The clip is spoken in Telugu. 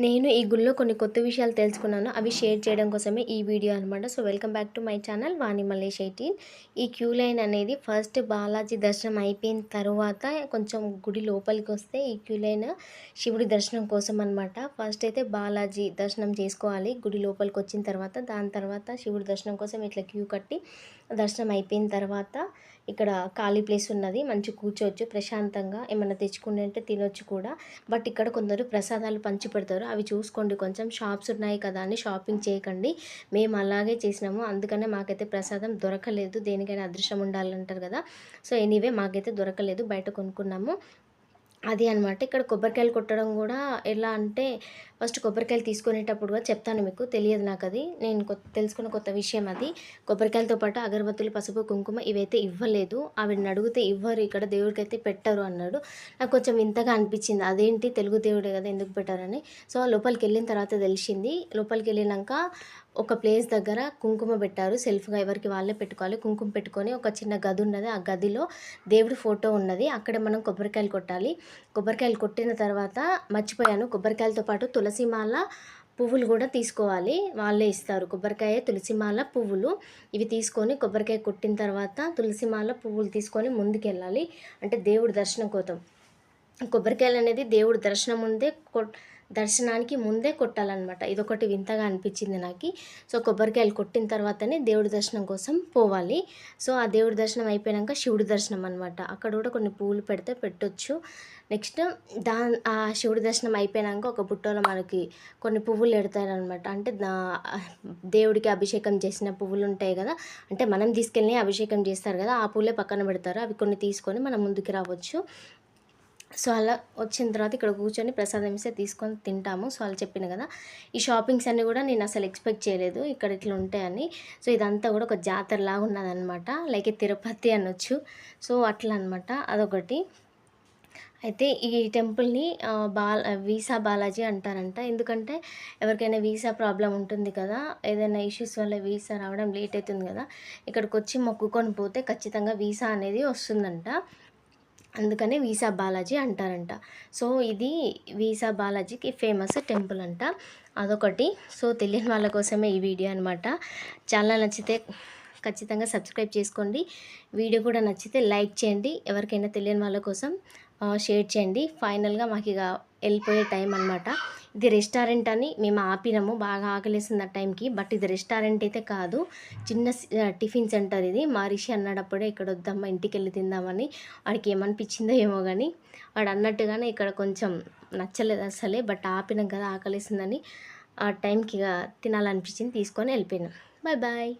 నేను ఈ గుడిలో కొన్ని కొత్త విషయాలు తెలుసుకున్నాను. అవి షేర్ చేయడం కోసమే ఈ వీడియో అనమాట. So, welcome back to my channel Vani Mallesh 18. ఈ క్యూ లైన్ అనేది ఫస్ట్ బాలాజీ దర్శనం అయిపోయిన తరువాత కొంచెం గుడి లోపలికొస్తే ఈ క్యూ లైన్ శివుడి దర్శనం కోసం అనమాట. ఫస్ట్ అయితే బాలాజీ దర్శనం చేసుకోవాలి గుడి లోపలికొచ్చిన తర్వాత. దాని తర్వాత శివుడి దర్శనం కోసం ఇట్లా క్యూ కట్టి దర్శనం అయిపోయిన తర్వాత ఇక్కడ ఖాళీ ప్లేస్ ఉన్నది. మంచిగా కూర్చోవచ్చు ప్రశాంతంగా. ఏమన్నా తెచ్చుకుంటే తినొచ్చు కూడా. బట్ ఇక్కడ కొందరు ప్రసాదాలు పంచి పెడతారు. అవి చూసుకోండి, కొంచెం షాప్స్ ఉన్నాయి కదా అని షాపింగ్ చేయకండి. మేము అలాగే చేసినాము, అందుకనే మాకైతే ప్రసాదం దొరకలేదు. దేనికైనా అదృష్టం ఉండాలంటారు కదా. సో ఎనీవే మాకైతే దొరకలేదు, బయట కొనుక్కున్నాము. అది అనమాట. ఇక్కడ కొబ్బరికాయలు కొట్టడం కూడా ఎలా అంటే, ఫస్ట్ కొబ్బరికాయలు తీసుకునేటప్పుడు కూడా చెప్తాను మీకు, తెలియదు నాకు అది. నేను తెలుసుకున్న కొత్త విషయం అది. కొబ్బరికాయలతో పాటు అగరబత్తులు, పసుపు, కుంకుమ ఇవైతే ఇవ్వలేదు. ఆవిడని అడిగితే ఇవ్వరు, ఇక్కడ దేవుడికైతే పెట్టరు అన్నాడు. నాకు కొంచెం వింతగా అనిపించింది. అదేంటి, తెలుగు దేవుడే కదా ఎందుకు పెట్టారని. సో లోపలికి వెళ్ళిన తర్వాత తెలిసింది. లోపలికి వెళ్ళినాక ఒక ప్లేస్ దగ్గర కుంకుమ పెట్టారు. సెల్ఫ్గా ఎవరికి వాళ్ళే పెట్టుకోవాలి. కుంకుమ పెట్టుకొని ఒక చిన్న గది ఉన్నది. ఆ గదిలో దేవుడి ఫోటో ఉన్నది. అక్కడ మనం కొబ్బరికాయలు కొట్టాలి. కొబ్బరికాయలు కొట్టిన తర్వాత మర్చిపోయాను, కొబ్బరికాయలతో పాటు తులసిమాల, పువ్వులు కూడా తీసుకోవాలి. వాళ్ళే ఇస్తారు. కొబ్బరికాయ, తులసిమాల, పువ్వులు ఇవి తీసుకొని కొబ్బరికాయ కొట్టిన తర్వాత తులసిమాల, పువ్వులు తీసుకొని ముందుకెళ్ళాలి. అంటే దేవుడి దర్శనం కోసం. కొబ్బరికాయలు అనేది దేవుడి దర్శనానికి ముందే కొట్టాలన్నమాట. ఇదొకటి వింతగా అనిపించింది నాకు. సో కొబ్బరికాయలు కొట్టిన తర్వాతనే దేవుడి దర్శనం కోసం పోవాలి. సో ఆ దేవుడి దర్శనం అయిపోయాక శివుడి దర్శనం అనమాట. అక్కడ కూడా కొన్ని పువ్వులు పెడితే పెట్టొచ్చు. నెక్స్ట్ ఆ శివుడి దర్శనం అయిపోయాక ఒక బుట్టలో మనకి కొన్ని పువ్వులు పెడతారనమాట. అంటే దేవుడికి అభిషేకం చేసిన పువ్వులు ఉంటాయి కదా, అంటే మనం తీసుకెళ్ళి అభిషేకం చేస్తారు కదా, ఆ పువ్వులే పక్కన పెడతారు. అవి కొన్ని తీసుకొని మనం ముందుకు రావచ్చు. సో అలా వచ్చిన తర్వాత ఇక్కడ కూర్చొని ప్రసాదం ఇస్తే తీసుకొని తింటాము. సో అలా చెప్పిన కదా, ఈ షాపింగ్స్ అన్నీ కూడా నేను అసలు ఎక్స్పెక్ట్ చేయలేదు ఇక్కడ ఇట్లా ఉంటాయని. సో ఇదంతా కూడా ఒక జాతరలాగా ఉన్నదనమాట, లైక్ తిరుపతి అనొచ్చు. సో అట్లా అనమాట, అదొకటి. అయితే ఈ టెంపుల్ని వీసా బాలాజీ అంటారంట. ఎందుకంటే ఎవరికైనా వీసా ప్రాబ్లం ఉంటుంది కదా, ఏదైనా ఇష్యూస్ వల్ల వీసా రావడం లేట్ అవుతుంది కదా, ఇక్కడికి వచ్చి మొక్కుకొని పోతే ఖచ్చితంగా వీసా అనేది వస్తుందంట. అందుకనే వీసా బాలాజీ అంటారంట. సో ఇది వీసా బాలాజీకి ఫేమస్ టెంపుల్ అంట, అదొకటి. సో తెలియని వాళ్ళ కోసమే ఈ వీడియో అనమాట. చాలా నచ్చితే ఖచ్చితంగా సబ్స్క్రైబ్ చేసుకోండి. వీడియో కూడా నచ్చితే లైక్ చేయండి. ఎవరికైనా తెలియని వాళ్ళ కోసం షేర్ చేయండి. ఫైనల్గా మాకు ఇక వెళ్ళిపోయే టైం అనమాట. ఇది రెస్టారెంట్ అని మేము ఆపినాము, బాగా ఆకలేసింది ఆ టైంకి. బట్ ఇది రెస్టారెంట్ అయితే కాదు, చిన్న టిఫిన్ సెంటర్ ఇది. మా రిషి అన్నాడప్పుడే ఇక్కడ వద్దమ్మా ఇంటికి వెళ్ళి తిందామని. వాడికి ఏమనిపించిందో ఏమో కానీ వాడు అన్నట్టుగానే ఇక్కడ కొంచెం నచ్చలేదు అసలే. బట్ ఆపినాం కదా, ఆకలేసిందని ఆ టైంకి ఇక తినాలనిపించింది, తీసుకొని వెళ్ళిపోయినాం. Bye bye.